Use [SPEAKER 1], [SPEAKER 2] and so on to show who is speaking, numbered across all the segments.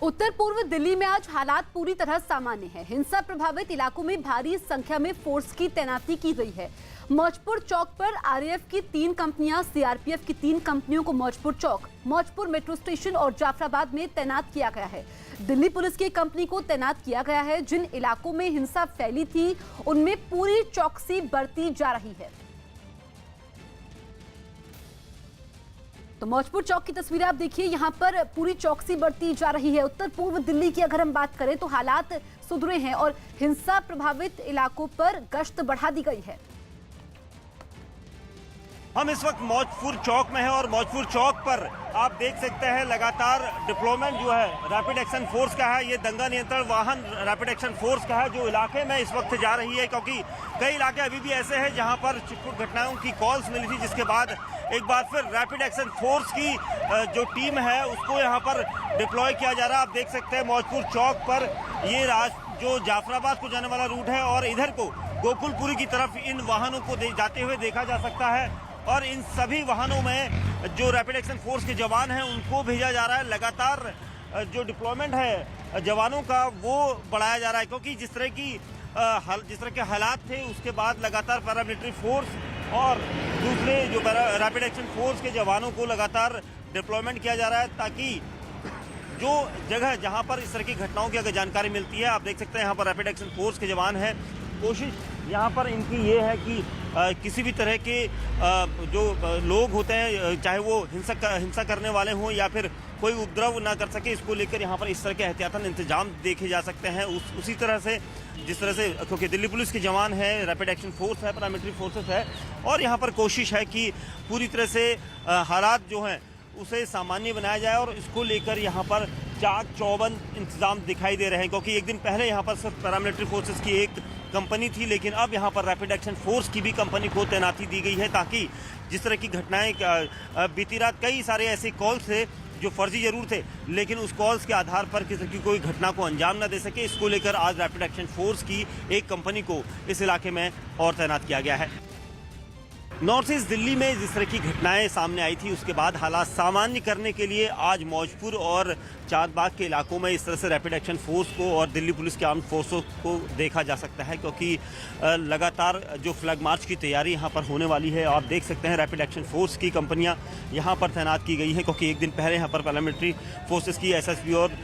[SPEAKER 1] उत्तर पूर्व दिल्ली में आज हालात पूरी तरह सामान्य है। हिंसा प्रभावित इलाकों में भारी संख्या में फोर्स की तैनाती की गई है। मौजपुर चौक पर आरएएफ की 3 कंपनियां, सीआरपीएफ की 3 कंपनियों को मौजपुर चौक, मौजपुर मेट्रो स्टेशन और जाफराबाद में तैनात किया गया है। दिल्ली पुलिस की कंपनी को तैनात किया गया है। जिन इलाकों में हिंसा फैली थी उनमें पूरी चौकसी बरती जा रही है। तो मौजपुर चौक की तस्वीरें आप देखिए, यहां पर पूरी चौकसी बरती जा रही है। उत्तर पूर्व दिल्ली की अगर हम बात करें तो हालात सुधरे हैं और हिंसा प्रभावित इलाकों पर गश्त बढ़ा दी गई है।
[SPEAKER 2] हम इस वक्त मौजपुर चौक में हैं और मौजपुर चौक पर आप देख सकते हैं लगातार डिप्लॉयमेंट जो है रैपिड एक्शन फोर्स का है। ये दंगा नियंत्रण वाहन रैपिड एक्शन फोर्स का है जो इलाके में इस वक्त जा रही है, क्योंकि कई इलाके अभी भी ऐसे हैं जहां पर छिटपुट घटनाओं की कॉल्स मिली थी, जिसके बाद एक बार फिर रैपिड एक्शन फोर्स की जो टीम है उसको यहाँ पर डिप्लॉय किया जा रहा है। आप देख सकते हैं मौजपुर चौक पर ये जो जाफराबाद को जाने वाला रूट है और इधर को गोकुलपुरी की तरफ इन वाहनों को जाते हुए देखा जा सकता है। और इन सभी वाहनों में जो रैपिड एक्शन फोर्स के जवान हैं उनको भेजा जा रहा है। लगातार जो डिप्लॉयमेंट है जवानों का वो बढ़ाया जा रहा है, क्योंकि जिस तरह के हालात थे उसके बाद लगातार पैरामिलिट्री फोर्स और दूसरे जो रैपिड एक्शन फोर्स के जवानों को लगातार डिप्लॉयमेंट किया जा रहा है, ताकि जो जगह जहां पर इस तरह की घटनाओं की अगर जानकारी मिलती है, आप देख सकते हैं यहाँ पर रैपिड एक्शन फोर्स के जवान हैं। कोशिश यहाँ पर इनकी ये है कि किसी भी तरह के जो लोग होते हैं, चाहे वो हिंसा करने वाले हों या फिर कोई उपद्रव ना कर सके, इसको लेकर यहाँ पर इस तरह के एहतियातन इंतजाम देखे जा सकते हैं। उसी तरह से जिस तरह से, क्योंकि दिल्ली पुलिस के जवान है, रैपिड एक्शन फोर्स है, पैरामिलिट्री फोर्सेस है, और यहाँ पर कोशिश है कि पूरी तरह से हालात जो हैं उसे सामान्य बनाया जाए। और इसको लेकर यहाँ पर चाक चौबंद इंतजाम दिखाई दे रहे हैं, क्योंकि एक दिन पहले यहाँ पर सिर्फ पैरामिलिट्री फोर्सेस की एक कंपनी थी, लेकिन अब यहाँ पर रैपिड एक्शन फोर्स की भी कंपनी को तैनाती दी गई है, ताकि जिस तरह की घटनाएं बीती रात कई सारे ऐसे कॉल्स थे जो फर्जी जरूर थे, लेकिन उस कॉल्स के आधार पर किसी की कोई घटना को अंजाम न दे सके, इसको लेकर आज रैपिड एक्शन फोर्स की एक कंपनी को इस इलाके में और तैनात किया गया है। नॉर्थ ईस्ट दिल्ली में जिस तरह की घटनाएं सामने आई थी उसके बाद हालात सामान्य करने के लिए आज मौजपुर और चांदबाग के इलाकों में इस तरह से रैपिड एक्शन फोर्स को और दिल्ली पुलिस के आर्म्ड फोर्सों को देखा जा सकता है, क्योंकि लगातार जो फ्लैग मार्च की तैयारी यहाँ पर होने वाली है। आप देख सकते हैं रैपिड एक्शन फोर्स की कंपनियाँ यहाँ पर तैनात की गई हैं, क्योंकि एक दिन पहले यहाँ पर पैरामिलिट्री फोर्सेस की एसएसबी और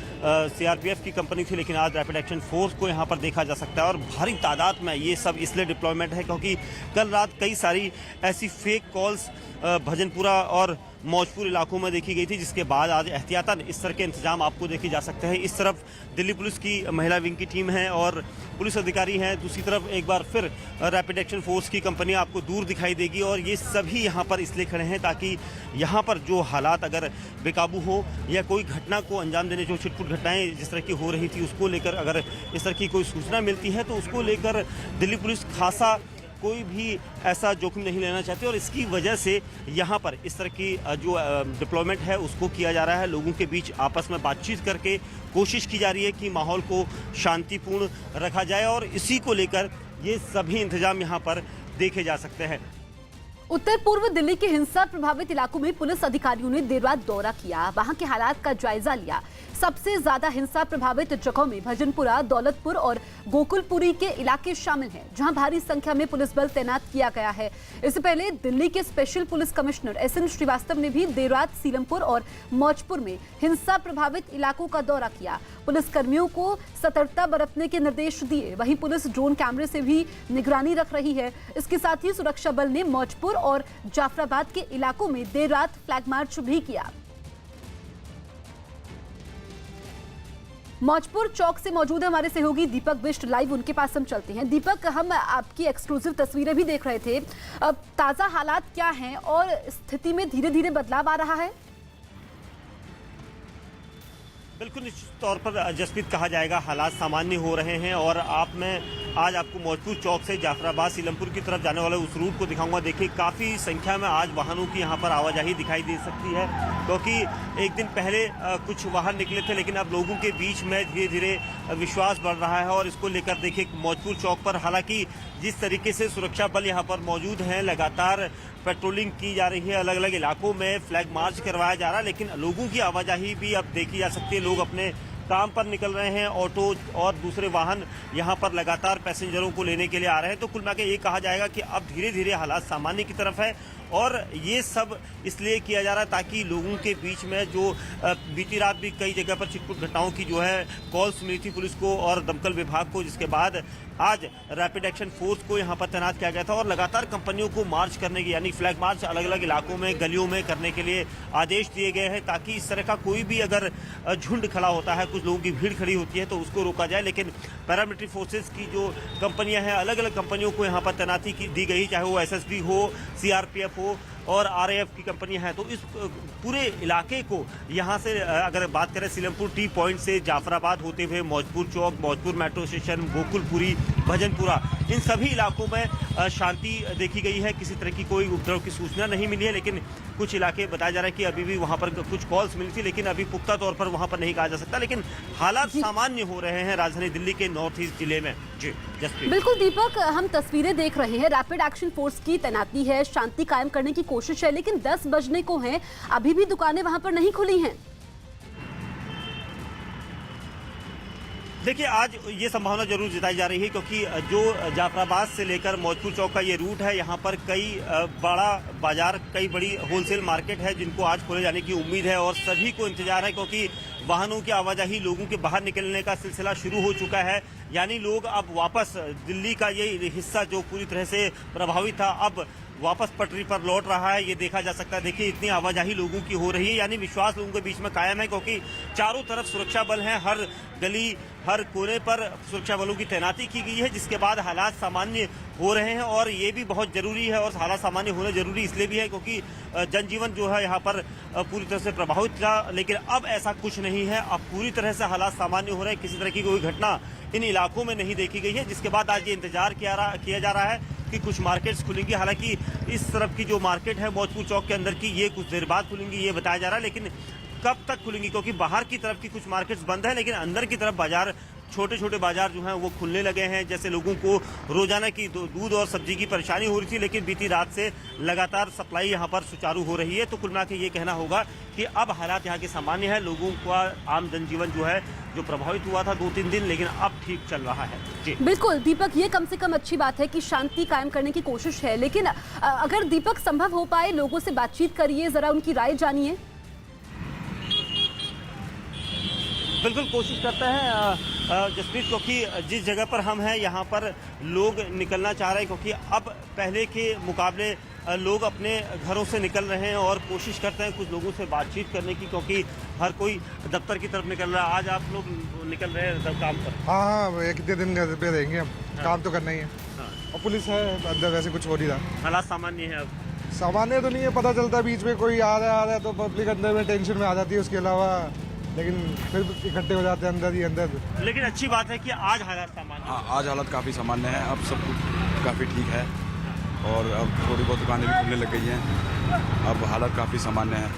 [SPEAKER 2] सीआरपीएफ की कंपनी थी, लेकिन आज रैपिड एक्शन फोर्स को यहाँ पर देखा जा सकता है। और भारी तादाद में ये सब इसलिए डिप्लॉयमेंट है क्योंकि कल रात कई सारी ऐसी फेक कॉल्स भजनपुरा और मौजपुर इलाकों में देखी गई थी, जिसके बाद आज एहतियातन इस तरह के इंतजाम आपको देखे जा सकते हैं। इस तरफ दिल्ली पुलिस की महिला विंग की टीम है और पुलिस अधिकारी हैं, दूसरी तरफ एक बार फिर रैपिड एक्शन फोर्स की कंपनी आपको दूर दिखाई देगी। और ये सभी यहाँ पर इसलिए खड़े हैं ताकि यहाँ पर जो हालात अगर बेकाबू हो या कोई घटना को अंजाम देने, जो छिटपुट घटनाएं जिस तरह की हो रही थी उसको लेकर अगर इस तरह की कोई सूचना मिलती है तो उसको लेकर दिल्ली पुलिस खासा कोई भी ऐसा जोखिम नहीं लेना चाहते, और इसकी वजह से यहाँ पर इस तरह की जो डिप्लॉयमेंट है उसको किया जा रहा है। लोगों के बीच आपस में बातचीत करके कोशिश की जा रही है कि माहौल को शांतिपूर्ण रखा जाए, और इसी को लेकर ये सभी इंतजाम यहाँ पर देखे जा सकते हैं।
[SPEAKER 1] उत्तर पूर्व दिल्ली के हिंसा प्रभावित इलाकों में पुलिस अधिकारियों ने देर रात दौरा किया, वहां के हालात का जायजा लिया। सबसे ज्यादा हिंसा प्रभावित जगहों में भजनपुरा, दौलतपुर और गोकुलपुरी के इलाके शामिल हैं, जहां भारी संख्या में पुलिस बल तैनात किया गया है। इससे पहले दिल्ली के special police commissioner SN Srivastava ने भी देर रात सीलमपुर और मौजपुर में हिंसा प्रभावित इलाकों का दौरा किया। पुलिस कर्मियों को सतर्कता बरतने के निर्देश दिए। वहीं पुलिस ड्रोन कैमरे से भी निगरानी रख रही है। इसके साथ ही सुरक्षा बल ने मौजपुर और जाफराबाद के इलाकों में देर रात फ्लैग मार्च भी किया। मौजपुर चौक से मौजूद है हमारे सहयोगी दीपक बिष्ट, लाइव उनके पास हम चलते हैं। दीपक, हम आपकी एक्सक्लूसिव तस्वीरें भी देख रहे थे, अब ताजा हालात क्या हैं और स्थिति में धीरे धीरे बदलाव आ रहा है?
[SPEAKER 2] बिल्कुल निश्चित तौर पर जसप्रीत कहा जाएगा हालात सामान्य हो रहे हैं। और मैं आज आपको मौजपुर चौक से जाफराबाद सीलमपुर की तरफ जाने वाले उस रूट को दिखाऊंगा। देखिए काफ़ी संख्या में आज वाहनों की यहाँ पर आवाजाही दिखाई दे सकती है, क्योंकि एक दिन पहले कुछ वाहन निकले थे, लेकिन अब लोगों के बीच में धीरे धीरे विश्वास बढ़ रहा है। और इसको लेकर देखिए मौजपुर चौक पर हालांकि जिस तरीके से सुरक्षा बल यहाँ पर मौजूद हैं, लगातार पेट्रोलिंग की जा रही है, अलग अलग इलाकों में फ्लैग मार्च करवाया जा रहा है, लेकिन लोगों की आवाजाही भी अब देखी जा सकती है। लोग अपने काम पर निकल रहे हैं, ऑटो और दूसरे वाहन यहाँ पर लगातार पैसेंजरों को लेने के लिए आ रहे हैं। तो कुल मिला के ये कहा जाएगा कि अब धीरे धीरे हालात सामान्य की तरफ है और ये सब इसलिए किया जा रहा है ताकि लोगों के बीच में जो बीती रात भी कई जगह पर छिटपुट घटनाओं की जो है कॉल्स मिली थी पुलिस को और दमकल विभाग को, जिसके बाद आज रैपिड एक्शन फोर्स को यहाँ पर तैनात किया गया था और लगातार कंपनियों को मार्च करने की यानी फ्लैग मार्च अलग अलग इलाकों में गलियों में करने के लिए आदेश दिए गए हैं ताकि इस तरह का कोई भी अगर झुंड खड़ा होता है, कुछ लोगों की भीड़ खड़ी होती है तो उसको रोका जाए। लेकिन पैरामिलिट्री फोर्सेस की जो कंपनियां हैं, अलग अलग कंपनियों को यहाँ पर तैनाती दी गई, चाहे वो एसएसबी हो, सीआरपीएफ हो और आरएएफ की कंपनियां हैं। तो इस पूरे इलाके को यहाँ से अगर बात करें सीलमपुर टी पॉइंट से जाफराबाद होते हुए मौजपुर चौक, मौजपुर मेट्रो स्टेशन, गोकुलपुरी, भजनपुरा, इन सभी इलाकों में शांति देखी गई है। किसी तरह की कोई उपद्रव की सूचना नहीं मिली है, लेकिन कुछ इलाके बताया जा रहा है कि अभी भी वहाँ पर कुछ कॉल्स मिली थी, लेकिन अभी पुख्ता तौर पर वहाँ पर नहीं कहा जा सकता। लेकिन हालात सामान्य हो रहे हैं राजधानी दिल्ली के नॉर्थ ईस्ट जिले में। जी जसप्रीत।
[SPEAKER 1] बिल्कुल दीपक, हम तस्वीरें देख रहे हैं, रैपिड एक्शन फोर्स की तैनाती है, शांति कायम करने की कोशिश है, लेकिन 10 बजने को हैं, अभी भी दुकानें वहां पर नहीं खुली हैं।
[SPEAKER 2] देखिए, आज ये संभावना जरूर जताई जा रही है क्योंकि जो जाफराबाद से लेकर मौजपुर चौक का ये रूट है, यहाँ पर कई बड़ा बाजार, कई बड़ी होलसेल मार्केट है जिनको आज खोले जाने की उम्मीद है और सभी को इंतजार है क्योंकि वाहनों की आवाजाही, लोगों के बाहर निकलने का सिलसिला शुरू हो चुका है। यानी लोग अब वापस दिल्ली का ये हिस्सा जो पूरी तरह से प्रभावित था, अब वापस पटरी पर लौट रहा है, ये देखा जा सकता है। देखिए, इतनी आवाजाही लोगों की हो रही है, यानी विश्वास लोगों के बीच में कायम है क्योंकि चारों तरफ सुरक्षा बल हैं, हर गली, हर कोने पर सुरक्षा बलों की तैनाती की गई है, जिसके बाद हालात सामान्य हो रहे हैं। और ये भी बहुत जरूरी है और हालात सामान्य होना जरूरी इसलिए भी है क्योंकि जनजीवन जो है यहाँ पर पूरी तरह से प्रभावित था, लेकिन अब ऐसा कुछ नहीं है। अब पूरी तरह से हालात सामान्य हो रहे हैं, किसी तरह की कोई घटना इन इलाकों में नहीं देखी गई है, जिसके बाद आज ये इंतजार किया जा रहा है कि कुछ मार्केट्स खुलेंगी। हालांकि इस तरफ की जो मार्केट है मौजपुर चौक के अंदर की, ये कुछ देर बाद खुलेंगी, ये बताया जा रहा है, लेकिन कब तक खुलेंगी क्योंकि बाहर की तरफ की कुछ मार्केट्स बंद है, लेकिन अंदर की तरफ बाजार, छोटे छोटे बाजार जो हैं वो खुलने लगे हैं। जैसे लोगों को रोजाना की दूध और सब्जी की परेशानी हो रही थी, लेकिन बीती रात से लगातार सप्लाई यहाँ पर सुचारू हो रही है। तो कुल मिला के ये कहना होगा कि अब हालात यहाँ के सामान्य है, लोगों का आम जनजीवन जो है जो प्रभावित हुआ था 2-3 दिन, लेकिन अब ठीक चल रहा है। जी
[SPEAKER 1] बिल्कुल दीपक, ये कम से कम अच्छी बात है कि शांति कायम करने की कोशिश है, लेकिन अगर दीपक संभव हो पाए, लोगों से बातचीत करिए, जरा उनकी राय जानिए।
[SPEAKER 2] बिल्कुल कोशिश करते हैं जसप्रीत, क्योंकि जिस जगह पर हम हैं यहाँ पर लोग निकलना चाह रहे हैं क्योंकि अब पहले के मुकाबले लोग अपने घरों से निकल रहे हैं और कोशिश करते हैं कुछ लोगों से बातचीत करने की, क्योंकि हर कोई दफ्तर की तरफ निकल रहा है। आज आप लोग निकल रहे हैं काम पर?
[SPEAKER 3] हाँ, एक दिन घर पे रहेंगे, अब काम तो करना ही है। और पुलिस है अंदर, वैसे कुछ हो नहीं रहा।
[SPEAKER 2] हालात सामान्य है अब?
[SPEAKER 3] सामान्य तो नहीं है, पता चलता है बीच में कोई आ रहा है तो पब्लिक अंदर में टेंशन में आ जाती है, उसके अलावा लेकिन फिर इकट्ठे हो जाते हैं अंदर ही अंदर।
[SPEAKER 2] लेकिन अच्छी बात है कि आज हालात सामान्य है।
[SPEAKER 4] आज हालत काफ़ी सामान्य है, अब सब कुछ काफ़ी ठीक है और अब थोड़ी बहुत दुकानें भी खुलने लग गई हैं। अब हालत काफ़ी सामान्य है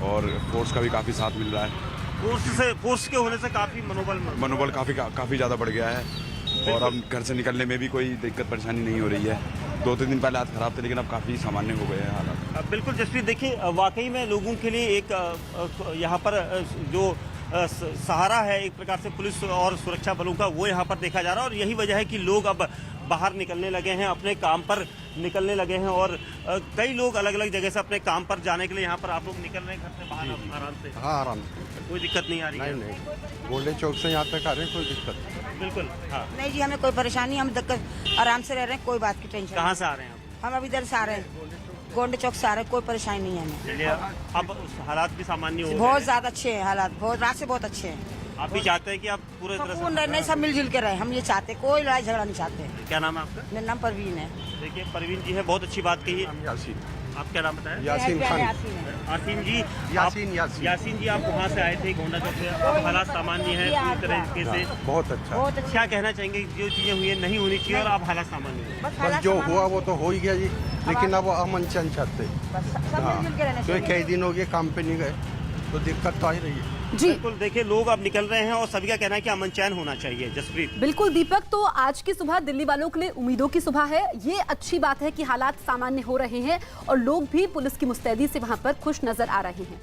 [SPEAKER 4] और फोर्स का भी काफ़ी साथ मिल रहा है।
[SPEAKER 2] फोर्स के होने से काफ़ी
[SPEAKER 4] मनोबल काफ़ी ज़्यादा बढ़ गया है और अब घर से निकलने में भी कोई दिक्कत परेशानी नहीं हो रही है। 2-3 दिन पहले हाथ खराब थे, लेकिन अब काफ़ी सामान्य हो गए हैं हालात।
[SPEAKER 2] बिल्कुल जसप्रीत, देखिए वाकई में लोगों के लिए एक यहाँ पर जो सहारा है एक प्रकार से पुलिस और सुरक्षा बलों का, वो यहाँ पर देखा जा रहा है। और यही वजह है कि लोग अब बाहर निकलने लगे हैं, अपने काम पर निकलने लगे हैं और कई लोग अलग अलग जगह से अपने काम पर जाने के लिए यहाँ पर आप लोग निकल रहे हैं घर से बाहर आराम से?
[SPEAKER 5] हाँ, आराम से,
[SPEAKER 2] कोई दिक्कत नहीं आ रही है?
[SPEAKER 5] नहीं, गोल्डन चौक से यहाँ तक आ रहे हैं, कोई दिक्कत नहीं।
[SPEAKER 2] बिल्कुल, हाँ।
[SPEAKER 6] नहीं जी, हमें कोई परेशानी, हम आराम से रह रहे हैं, कोई बात की टेंशन।
[SPEAKER 2] कहाँ से आ रहे हैं आप?
[SPEAKER 6] हम अभी इधर से आ रहे हैं, गोल्डन चौक से आ रहे हैं, कोई परेशानी नहीं है हमें।
[SPEAKER 2] चलिए, अब हालात भी सामान्य हो गए
[SPEAKER 6] बहुत
[SPEAKER 2] हैं।
[SPEAKER 6] ज्यादा अच्छे हैं हालात, बहुत रात से बहुत अच्छे हैं।
[SPEAKER 2] आप भी चाहते हैं कि आप पूरे तरह
[SPEAKER 6] सुकून
[SPEAKER 2] से?
[SPEAKER 6] रहने, सब मिलजुल के रहे, हम ये चाहते हैं, कोई लड़ाई झगड़ा नहीं चाहते।
[SPEAKER 2] क्या नाम है आपका?
[SPEAKER 6] मेरा नाम परवीन है।
[SPEAKER 2] देखिए, परवीन जी है, बहुत अच्छी बात कही है।
[SPEAKER 5] यासीन,
[SPEAKER 2] आप क्या नाम बताएं?
[SPEAKER 5] यासीन खान,
[SPEAKER 2] आसिम जी,
[SPEAKER 5] यासीन
[SPEAKER 2] जी, आप वहाँ से आए थे गोंडा चौक से, अब हालात सामान्य है पूरी तरीके से?
[SPEAKER 5] बहुत अच्छा।
[SPEAKER 6] बहुत अच्छे।
[SPEAKER 2] क्या कहना चाहेंगे, जो चीजें हुई है नहीं होनी चाहिए और अब हालात सामान्य है?
[SPEAKER 5] बस जो हुआ वो तो हो ही गया जी, लेकिन अब अमन चैन चाहते हैं।
[SPEAKER 6] सब मिलजुल के रहना
[SPEAKER 5] तो
[SPEAKER 6] चाहिए।
[SPEAKER 5] कई दिन हो गए काम पे नहीं गए, तो दिक्कत तो आ ही रही है।
[SPEAKER 1] जी
[SPEAKER 2] बिल्कुल, देखिए लोग अब निकल रहे हैं और सभी का कहना है कि अमन चैन होना चाहिए। जसप्रीत?
[SPEAKER 1] बिल्कुल दीपक, तो आज की सुबह दिल्ली वालों के लिए उम्मीदों की सुबह है। ये अच्छी बात है कि हालात सामान्य हो रहे हैं और लोग भी पुलिस की मुस्तैदी से वहां पर खुश नजर आ रहे हैं।